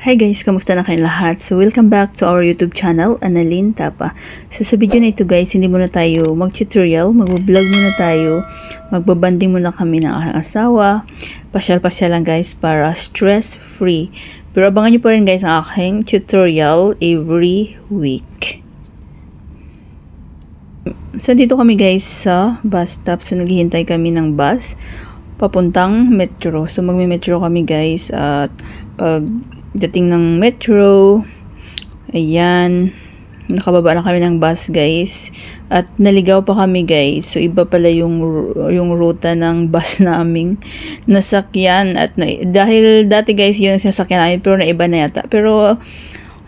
Hi guys, kamusta na kayong lahat? So welcome back to our YouTube channel, Annalyn Tapa. So sa video na ito guys, hindi muna tayo mag-tutorial, mag-vlog muna tayo, magbabanding muna kami ng aking asawa. Pasyal-pasyal lang guys para stress-free. Pero abangan nyo pa rin guys ang aking tutorial every week. So dito kami guys sa bus stop. So naghihintay kami ng bus papuntang metro. So magme-metro kami guys at pag dating ng metro, ayan, nakababa na kami ng bus guys at naligaw pa kami guys. So iba pala yung ruta ng bus naming nasakyan at dahil dati guys yung sinasakyan namin pero naiba na yata. Pero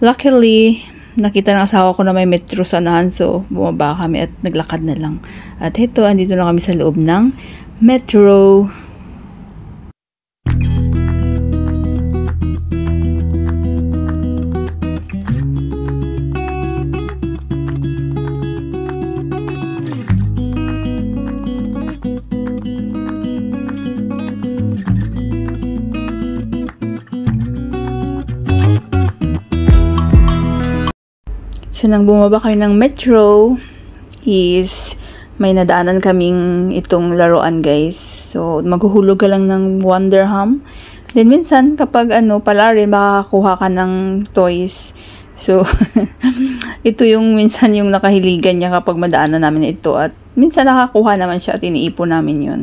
luckily nakita ng asawa ko na may metro sa unahan, so bumaba kami at naglakad na lang. At ito, andito na kami sa loob ng metro. So, nang bumaba kami ng metro is may nadaanan kaming itong laruan guys. So, maghuhulog ka lang ng Wonderham. Then, minsan kapag pala rin makakakuha ka ng toys. So, ito yung minsan yung nakahiligan niya kapag madaanan namin ito. At minsan nakakuha naman siya at iniipon namin yun.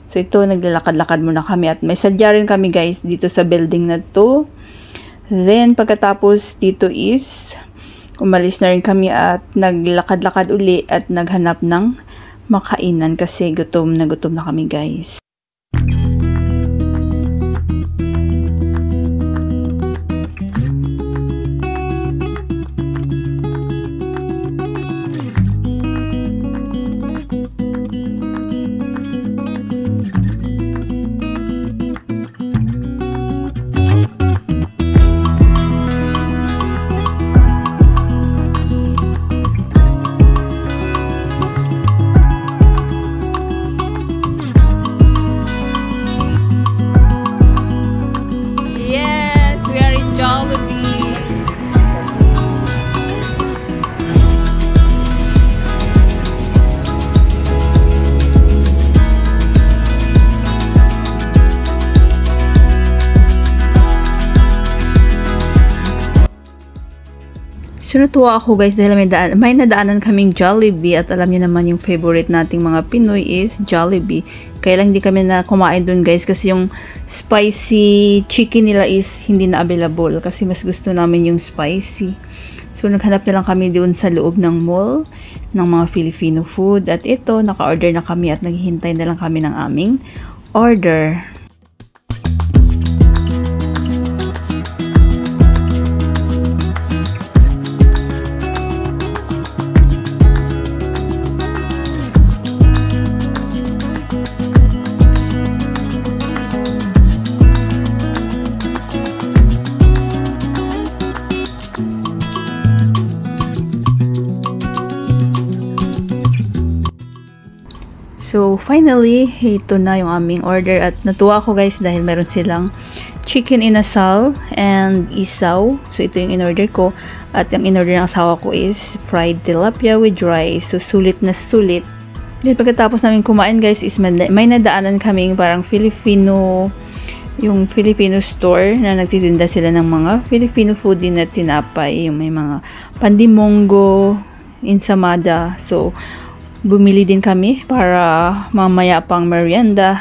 So, ito naglalakad-lakad muna kami at may sadya rin kami guys dito sa building na to. Then, pagkatapos dito is umalis na rin kami at naglakad-lakad uli at naghanap ng makainan kasi gutom na kami guys. So, natuwa ako guys dahil may nadaanan kaming Jollibee at alam niyo naman yung favorite nating mga Pinoy is Jollibee. Kaya lang hindi kami na kumain dun guys kasi yung spicy chicken nila is hindi na available kasi mas gusto namin yung spicy. So, naghanap na lang kami doon sa loob ng mall ng mga Filipino food at ito, naka-order na kami at naghihintay na lang kami ng aming order. So, finally, ito na yung aming order at natuwa ako guys dahil meron silang chicken inasal and isaw. So, ito yung in-order ko at yung in-order ng asawa ko is fried tilapia with rice. So, sulit na sulit. Then, pagkatapos namin kumain guys is may nadaanan kaming parang yung Filipino store na nagtitinda sila ng mga Filipino food din na tinapay. Yung may mga pandimongo, ensamada. So, bumili din kami para mamaya pang merienda.